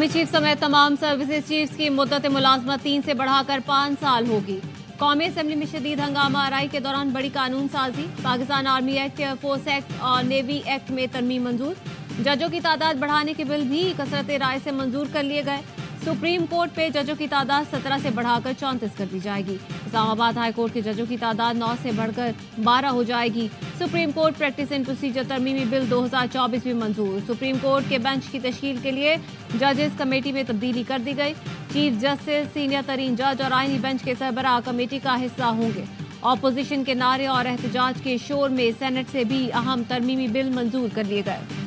Army chief समेत तमाम services chiefs की मुद्दत मुलाजमत 3 से बढ़ाकर 5 साल होगी। कौमी असम्बली में शदीद हंगामा आराई के दौरान बड़ी कानून साजी। Pakistan army act, air force act और नेवी एक्ट में तरमीम मंजूर। जजों की तादाद बढ़ाने के बिल भी कसरत राय से मंजूर कर लिए गए। सुप्रीम कोर्ट पे जजों की तादाद 17 से बढ़ाकर 34 कर दी जाएगी। इस्लामाबाद हाई कोर्ट के जजों की तादाद 9 से बढ़कर 12 हो जाएगी। Supreme court practice and procedure तरमीमी बिल 2024 भी मंजूर। सुप्रीम कोर्ट के बेंच की तश्कील के लिए जजेस कमेटी में तब्दीली कर दी गई। चीफ जस्टिस, सीनियर तरीन जज और आईनी बेंच के सरबराह कमेटी का हिस्सा होंगे। ऑपोजिशन के नारे और एहतजाज के शोर में सेनेट से भी अहम तरमीमी बिल मंजूर कर लिए गए।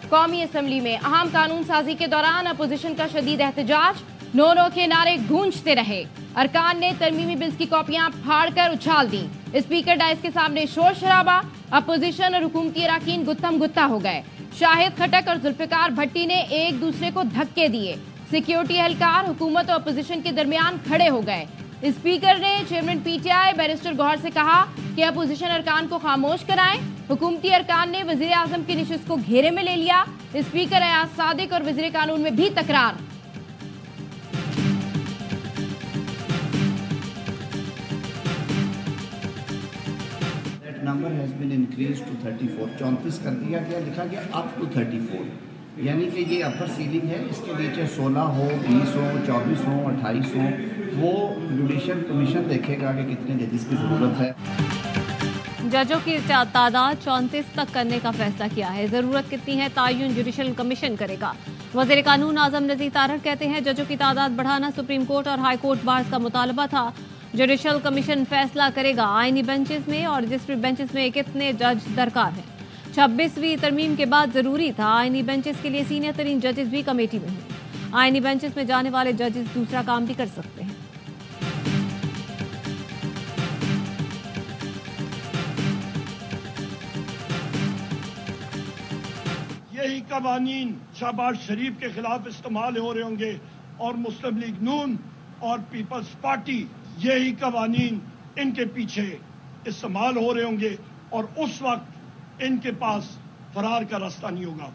कौमी असम्बली में अहम कानून साजी के दौरान अपोजिशन का शदीद एहतजाज, नो नो के नारे गूंजते रहे। अरकान ने तरमीमी बिल्स की कॉपियां फाड़कर उछाल दी। स्पीकर डाइस के सामने शोर शराबा, अपोजिशन और हुकूमती अरकान गुत्थम गुत्ता हो गए। शाहिद खटक और जुल्फिकार भट्टी ने एक दूसरे को धक्के दिए। सिक्योरिटी एहलकार हुकूमत और अपोजिशन के दरमियान खड़े हो गए। स्पीकर ने चेयरमैन पीटीआई बैरिस्टर गौहर से कहा कि अपोजिशन अरकान को खामोश कराएं। हुकूमती अरकान ने वजीर आजम की नशिस्त को घेरे में ले लिया। स्पीकर अयाज सादिक और वजीर कानून में भी तकरार। Number has been increase to 34, 34 कर दिया गया, लिखा गया अप टू 34, यानी कि ये अपर सीलिंग है। इसके नीचे 16 हो, 20 हो, 24 हो, 28 हो, वो जुडिशल कमीशन देखेगा कि कितने जजेस की ज़रूरत है। जजों की तादाद 34 तक करने का फैसला किया है। जरूरत कितनी है तायुन जुडिशल कमीशन करेगा। वजीर कानून आजम नजीर तारड़ कहते हैं जजों की तादाद बढ़ाना सुप्रीम कोर्ट और हाई कोर्ट बार्स का मुतालबा था। जुडिशल कमीशन फैसला करेगा आईनी बेंचेस में और रजिस्ट्री बेंचेस में कितने जज दरकार हैं। 26वीं तरमीम के बाद जरूरी था आईनी बेंचेस के लिए सीनियर तरीन जजेस भी कमेटी में हों। आईनी बेंचेस में जाने वाले जजेस दूसरा काम भी कर सकते हैं। यही कवानीन शहबाज शरीफ के खिलाफ इस्तेमाल हो रहे होंगे और मुस्लिम लीग नून और पीपल्स पार्टी, यही कवानीन इनके पीछे इस्तेमाल हो रहे होंगे और उस वक्त इनके पास फरार का रास्ता नहीं होगा।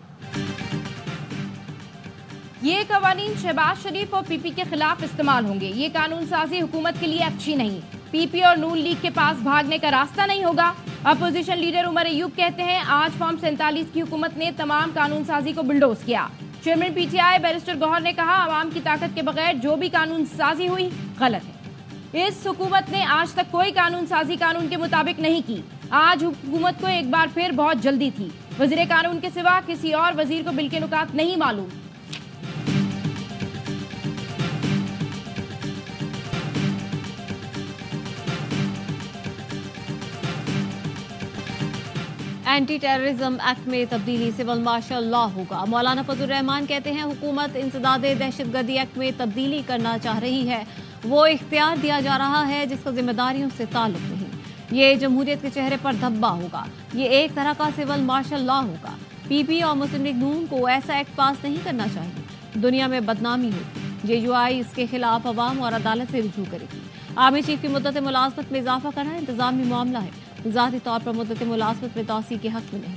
ये कवानीन शहबाज शरीफ और पीपी के खिलाफ इस्तेमाल होंगे। ये कानून साजी हुकूमत के लिए अच्छी नहीं। पीपी और नून लीग के पास भागने का रास्ता नहीं होगा। अपोजिशन लीडर उमर अयूब कहते हैं आज फॉर्म 47 की हुकूमत ने तमाम कानून साजी को बुलडोज किया। चेयरमैन पीटीआई बैरिस्टर गौहर ने कहा आवाम की ताकत के बगैर जो भी कानून साजी हुई गलत है। इस हुकूमत ने आज तक कोई कानून साजी कानून के मुताबिक नहीं की। आज हुकूमत को एक बार फिर बहुत जल्दी थी। वजीर कानून के सिवा किसी और वजीर को बिल के नुकात नहीं मालूम। एंटी टेररिज्म एक्ट में तब्दीली, सिविल मार्शल लॉ होगा। मौलाना फजल रहमान कहते हैं हुकूमत इंसदादे दहशतगर्दी एक्ट में तब्दीली करना चाह रही है। वो इख्तियार दिया जा रहा है जिसका जिम्मेदारियों से ताल्लुक नहीं। ये जमहूरियत के चेहरे पर धब्बा होगा। ये एक तरह का सिविल मार्शल लॉ होगा। पीपी और मुस्लिम लीग नून को ऐसा एक्ट पास नहीं करना चाहिए। दुनिया में बदनामी होगी। जेयूआई इसके खिलाफ अवाम और अदालत से रुजू करेगी। आर्मी चीफ की मुद्दत मुलाजमत में इजाफा करना इंतजामी मामला है। ज़ाती तौर पर मुद्दत मुलाजमत में तौसी के हक में नहीं।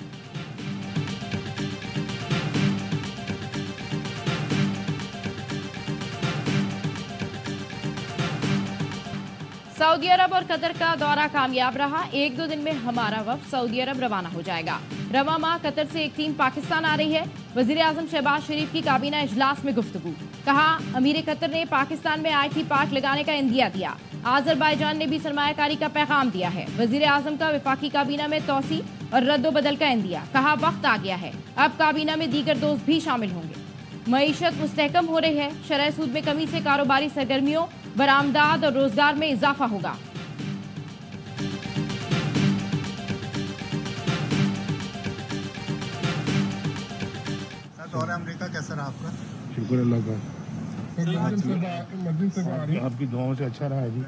सऊदी अरब और कतर का दौरा कामयाब रहा। 1-2 दिन में हमारा वफ्द सऊदी अरब रवाना हो जाएगा। रवा माह कतर से एक टीम पाकिस्तान आ रही है। वजीर आजम शहबाज शरीफ की काबीना इजलास में गुफ्तगू। कहा अमीर कतर ने पाकिस्तान में IT पार्क लगाने का इंदिया दिया। आज़रबाईजान ने भी सरमायाकारी का पैगाम दिया है। वजीर आजम का वफाकी काबीना में तौसी और रद्दोबदल का इंदिया। कहा वक्त आ गया है, अब काबीना में दीगर दोस्त भी शामिल होंगे। मईशत मुस्तहकम हो रही है। शरह सूद में कमी से कारोबारी सरगर्मियों, बरामदात और रोजगार में इजाफा होगा। दौरा अमेरिका कैसा रहा आपका? शुक्र अल्लाह का, आपकी दुआओं से अच्छा रहा है जी।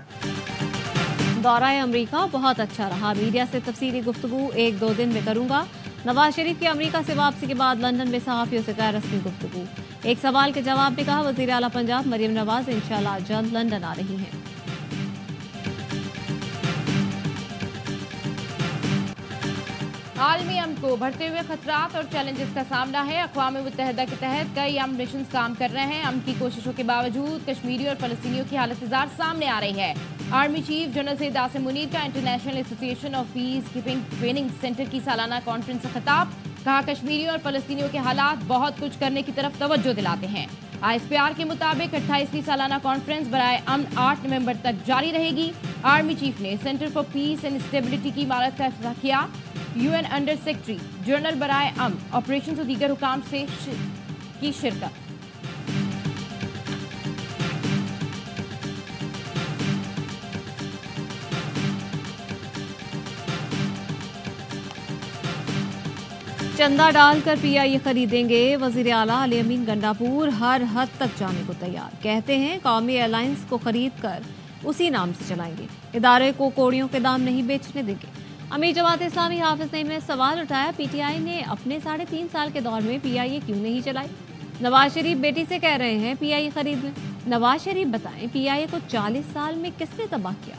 दौरा अमरीका बहुत अच्छा रहा। मीडिया से तफसीली गुफ्तगू 1-2 दिन में करूंगा। नवाज शरीफ की अमरीका से वापसी के बाद लंदन में सहाफियों से गैर रस्मी गुफ्तगू। एक सवाल के जवाब में कहा, वजीर आला पंजाब मरियम नवाज इंशाल्लाह जल्द लंदन आ रही हैं। आलमी अमन को बढ़ते हुए खतरात और चैलेंजेस का सामना है। अक़वाम मुत्तहिदा के तहत कई अमन मिशन काम कर रहे हैं। अमन की कोशिशों के बावजूद कश्मीरी और फलस्तीनियों की हालत सामने आ रही है। Army chief general Syed Asim Munir का international association of peace keeping training centre की सालाना कॉन्फ्रेंस से खिताब। कहा, कश्मीरी और फलस्तीनियों के हालात बहुत कुछ करने की तरफ तवज्जो दिलाते हैं। ISPR के मुताबिक 28वीं सालाना कॉन्फ्रेंस बराए अमन 8 नवंबर तक जारी रहेगी। आर्मी चीफ ने centre for piece and stability की इमारत का इफ्तिताह किया। UN अंडर सेक्रेटरी जनरल बराए अमन ऑपरेशन और दीगर हुकाम से की शिरकत। चंदा डालकर PIA खरीदेंगे। वजीर आला अली अमीन गंडापुर हर हद तक जाने को तैयार। कहते हैं कौमी एयरलाइंस को खरीद कर उसी नाम से चलाएंगे। इदारे को कोड़ियों के दाम नहीं बेचने देंगे। अमीर जमात इस्लामी हाफिज नईम ने सवाल उठाया, PTI ने अपने 3.5 साल के दौर में PIA क्यों नहीं चलाई। नवाज शरीफ बेटी से कह रहे हैं PIA खरीद लें। नवाज शरीफ बताएं, PIA को 40 साल में किसने तबाह किया।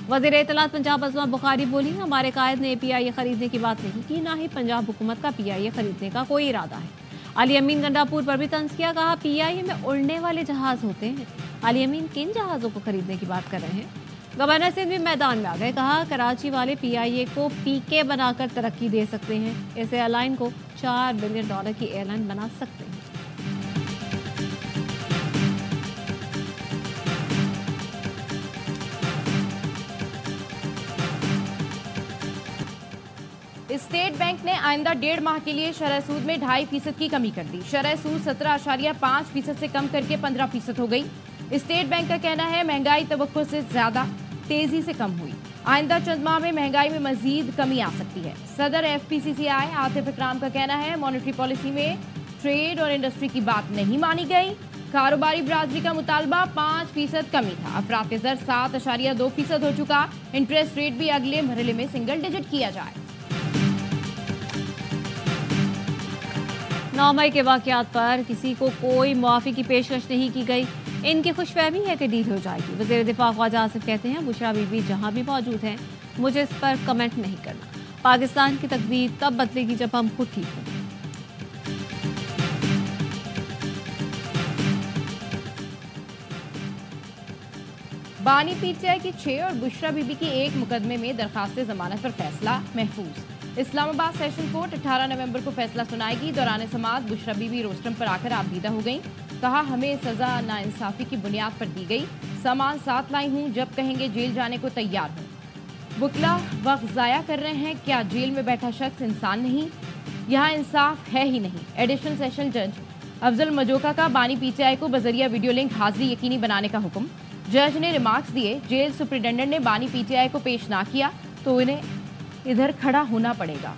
वज़ीर इत्तलात पंजाब अज़मा बुखारी बोली, हमारे कायद ने PIA खरीदने की बात नहीं की, ना ही पंजाब हुकूमत का PIA खरीदने का कोई इरादा है। अली अमीन गंडापुर पर भी तंज किया। कहा, PIA में उड़ने वाले जहाज होते हैं। अली अमीन किन जहाज़ों को खरीदने की बात कर रहे हैं। गवर्नर सिंध भी मैदान में आ गए। कहा, कराची वाले PIA को PK बनाकर तरक्की दे सकते हैं। इस एयरलाइन को $4 बिलियन की एयरलाइन बना सकते हैं। स्टेट बैंक ने आइंदा 1.5 माह के लिए शरह सूद में 2.5% की कमी कर दी। शरह सूद 17.5% से कम करके 15% हो गई। स्टेट बैंक का कहना है महंगाई तवक्को से ज्यादा तेजी से कम हुई। आइंदा चंद माह में महंगाई में मजीद कमी आ सकती है। सदर FPCCI आतिफ इकराम का कहना है मॉनेटरी पॉलिसी में ट्रेड और इंडस्ट्री की बात नहीं मानी गई। कारोबारी बरादरी का मुतालबा 5% कमी था। अफरात दर 7.2% हो चुका। इंटरेस्ट रेट भी अगले मरहले में सिंगल डिजिट किया जाए। 9 मई के वाकयात पर किसी को कोई मुआफ़ी की पेशकश नहीं की गई। इनकी खुशफहमी है कि डील हो जाएगी। वज़ीर दिफा ख्वाजा आसिफ कहते हैं, बुशरा बीबी जहां भी मौजूद हैं, मुझे इस पर कमेंट नहीं करना। पाकिस्तान की तकदीर तब बदलेगी जब हम खुद ठीक हों। बानी PTI की 6 और बुशरा बीबी की 1 मुकदमे में दरखास्त जमानत पर फैसला महफूज। इस्लामाबाद सेशन कोर्ट 18 नवंबर को फैसला सुनाएगी। दौरान समाअत बुशरा बीबी रोस्टम पर आकर आबदीदा हो गई। कहा, हमें सजा नाइंसाफी की बुनियाद पर दी गई। सामान साथ लाई हूँ, जब कहेंगे जेल जाने को तैयार हूँ। वकीला वक्त ज़ाया कर रहे हैं। क्या जेल में बैठा शख्स इंसान नहीं? यहाँ इंसाफ है ही नहीं। एडिशनल सेशन जज अफजल मजोका का बानी PTI को बजरिया वीडियो लिंक हाजिरी यकीनी बनाने का हुक्म। जज ने रिमार्क्स दिए, जेल सुप्रिटेंडेंट ने बानी PTI को पेश ना किया तो इन्हें इधर खड़ा होना पड़ेगा।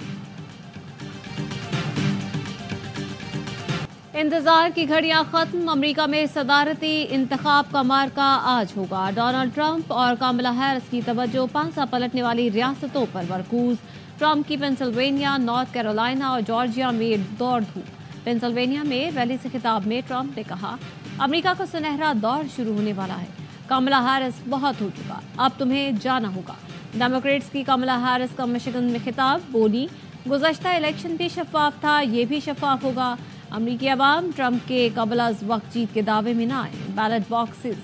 इंतजार की घड़ियां खत्म। अमेरिका में सदारती इंतखाब का मार्का आज होगा। डोनाल्ड ट्रंप और कमला हैरिस की तवज्जो पांसा पलटने वाली रियासतों पर मरकूज। ट्रंप की पेंसिल्वेनिया, नॉर्थ कैरोलिना और जॉर्जिया में दौड़ धूप। पेंसिल्वेनिया में रैली से खिताब में ट्रंप ने कहा, अमेरिका का सुनहरा दौर शुरू होने वाला है। कमला हैरिस, बहुत हो चुका, अब तुम्हें जाना होगा। डेमोक्रेट्स की कमला हैरिस का मिशिगन में खिताब, बोली, गुज़श्ता इलेक्शन भी शफाफ था, ये भी शफाफ होगा। अमरीकी अवाम ट्रंप के कबल अज़ वक्त जीत के दावे में ना आए। बैलेट बॉक्सेस,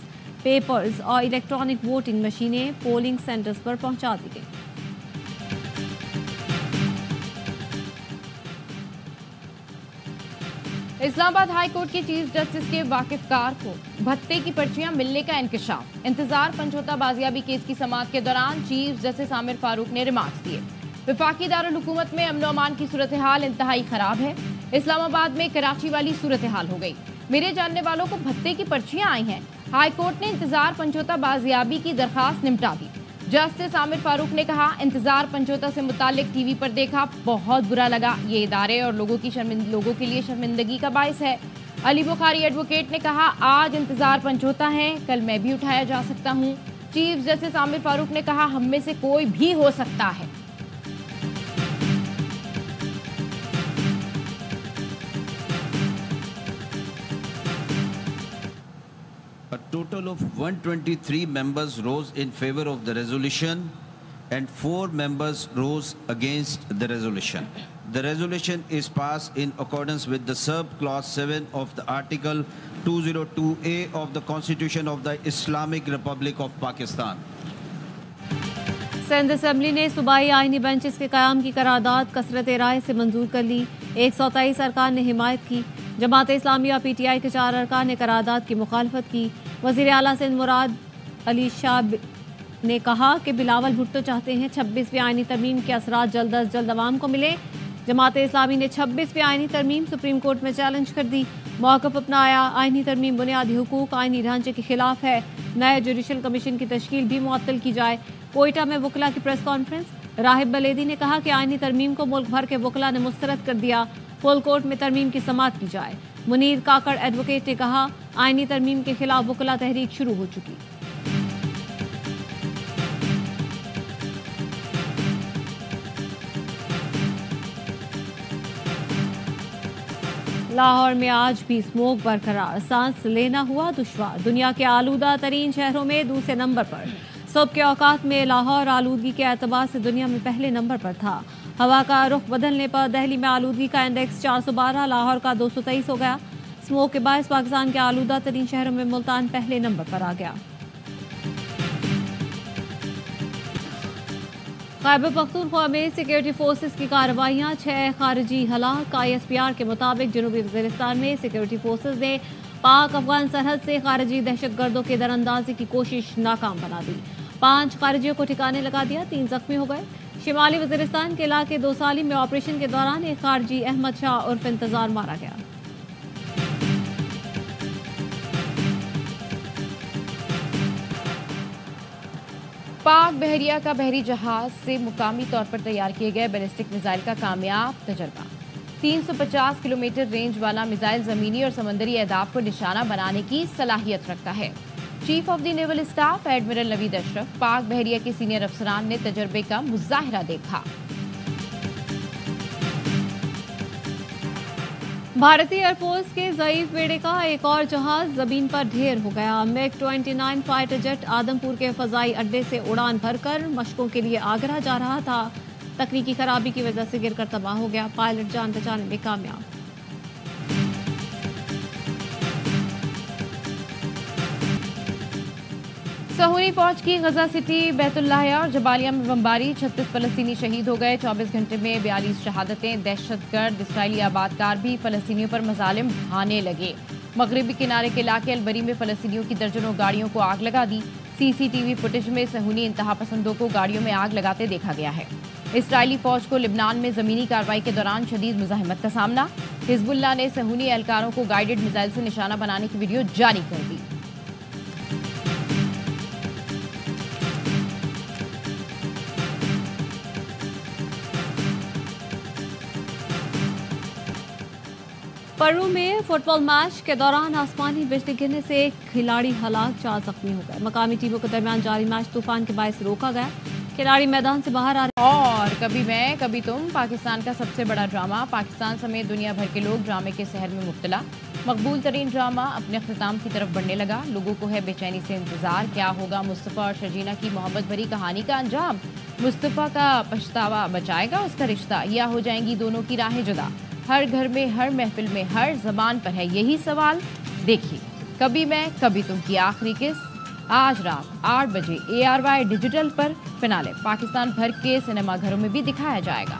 पेपर्स और इलेक्ट्रॉनिक वोटिंग मशीनें पोलिंग सेंटर्स पर पहुंचा दी गई। इस्लामाबाद हाई कोर्ट के चीफ जस्टिस के वाकिफकार को भत्ते की पर्चियां मिलने का इंकशाफ। इंतजार समझौता बाजियाबी केस की समाअत के दौरान चीफ जस्टिस आमिर फारूक ने रिमार्क्स दिए। वफाकी दारुल हुकूमत में अमन अमान की सूरत हाल इंतहाई खराब है। इस्लामाबाद में कराची वाली सूरत हाल हो गई। मेरे जानने वालों को भत्ते की पर्चियां आई हैं। हाई कोर्ट ने इंतजार समझौता बाजियाबी की दरखास्त निपटा दी। जस्टिस आमिर फारूक ने कहा, इंतजार समझौता से मुतालिक टीवी पर देखा, बहुत बुरा लगा। ये इदारे और लोगों के लिए शर्मिंदगी का बायस है। अली बुखारी एडवोकेट ने कहा, आज इंतजार समझौता है, कल मैं भी उठाया जा सकता हूँ। चीफ जस्टिस आमिर फारूक ने कहा, हम में से कोई भी हो सकता है। A total of 123 members rose in favor of the resolution and 4 members rose against the resolution. The resolution is passed in accordance with the sub-clause 7 of the Article 202A of the Constitution of the Islamic Republic of Pakistan. Sindh assembly ने सूबाई आईनी benches के क़याम की करारदाद कसरत राय से मंजूर कर ली। 123 अरकान ने हिमायत की। जमात इस्लामी और PTI के 4 अरकान ने करारदाद की मुखालफत की। वज़ीर आला सिंध मुराद अली शाह ने कहा कि बिलावल भुट्टो चाहते हैं 26वीं आईनी तरमीम के असरात जल्द अज जल्द अवाम को मिले। जमात इस्लामी ने 26वीं आईनी तरमीम सुप्रीम कोर्ट में चैलेंज कर दी। मौक़िफ़ अपनाया, आईनी तरमीम बुनियादी हुकूक आईनी ढांचे के खिलाफ है। नए जुडिशल कमीशन की तश्कील भी मुअत्तल की जाए। कोयटा में वकला की प्रेस कॉन्फ्रेंस, राहिब बलेदी ने कहा कि आईनी तरमीम को मुल्क भर के वकला ने मुस्तरद कर दिया। फुल कोर्ट में तरमीम की समाअत की जाए। मुनीर काकड़ एडवोकेट ने कहा, आईनी तरमीम के खिलाफ वकला तहरीक शुरू हो चुकी। लाहौर में आज भी स्मोक बरकरार, सांस लेना हुआ दुश्वार। दुनिया के आलूदा तरीन शहरों में दूसरे नंबर पर। सुबह के औकात में लाहौर आलूदगी के एतबार से दुनिया में पहले नंबर पर था। हवा का रुख बदलने पर दिल्ली में आलूदगी का इंडेक्स 412, लाहौर का 223 हो गया। स्मोक के बायस पाकिस्तान के आलूदा तरीन शहरों में मुल्तान पहले नंबर पर आ गया। खैबर पख्तूनख्वा में सिक्योरिटी फोर्सेस की कार्रवाइयां, 6 खारजी हलाक। ISPR के मुताबिक जनूबी वज़ीरिस्तान में सिक्योरिटी फोर्सेस ने पाक अफगान सरहद से खारजी दहशतगर्दों के दरअंदाजी की कोशिश नाकाम बना दी। 5 खारजियों को ठिकाने लगा दिया, 3 जख्मी हो गए। शिमाली वज़ीरिस्तान के इलाके दोसाली में ऑपरेशन के दौरान एक खारजी अहमद शाह उर्फ इंतजार मारा गया। पाक बहरिया का बहरी जहाज से मुकामी तौर पर तैयार किए गए बैलिस्टिक मिसाइल का कामयाब तजर्बा। 350 किलोमीटर रेंज वाला मिसाइल जमीनी और समंदरी अहदाफ को निशाना बनाने की सलाहियत रखता है। Chief of the naval staff admiral Naveed Ashraf, पाक बहरिया के सीनियर अफसरान ने तजर्बे का मुजाहिरा देखा। भारतीय एयरफोर्स के ज़ईफ बेड़े का एक और जहाज जमीन पर ढेर हो गया। MiG-29 फाइटर जेट आदमपुर के फजाई अड्डे से उड़ान भरकर मशकों के लिए आगरा जा रहा था। तकनीकी खराबी की वजह से गिरकर तबाह हो गया। पायलट जान बचाने में कामयाब। सहूनी फौज की गजा सिटी, बैतुल्लाह और जबालिया में बमबारी, 36 फलस्तीनी शहीद हो गए। 24 घंटे में 42 शहादतें। दहशतगर्द इसराइली आबादकार भी फलस्तीनियों पर मजालिम ढाने लगे। मगरबी किनारे के इलाके अलबरी में फलस्तीनियों की दर्जनों गाड़ियों को आग लगा दी। CCTV फुटेज में सहूनी इंतहा पसंदों को गाड़ियों में आग लगाते देखा गया है। इसराइली फौज को लिबनान में जमीनी कार्रवाई के दौरान शदीद मुजाहिमत का सामना। हिजबुल्लाह ने सहूनी एहलकारों को गाइडेड मिसाइल से निशाना बनाने की वीडियो जारी कर दी। पर्रू में फुटबॉल मैच के दौरान आसमानी बिजली गिरने से एक खिलाड़ी हलाक, 4 जख्मी हो गए। मकामी टीमों के दरमियान जारी मैच तूफान के बायस रोका गया। खिलाड़ी मैदान से बाहर आ रहे। और कभी मैं कभी तुम, पाकिस्तान का सबसे बड़ा ड्रामा। पाकिस्तान समेत दुनिया भर के लोग ड्रामे के सहर में मुब्तला। मकबूल तरीन ड्रामा अपने अख्ताम की तरफ बढ़ने लगा। लोगों को है बेचैनी से इंतजार, क्या होगा मुस्तफ़ा और शर्जीना की मोहब्बत भरी कहानी का अंजाम। मुस्तफ़ा का पछतावा बचाएगा उसका रिश्ता, या हो जाएंगी दोनों की राहें जुदा। हर घर में, हर महफिल में, हर जबान पर है यही सवाल। देखिए कभी मैं कभी तुम की आखिरी किस्त, आज रात 8 बजे ARY डिजिटल पर फिनाले पाकिस्तान भर के सिनेमाघरों में भी दिखाया जाएगा।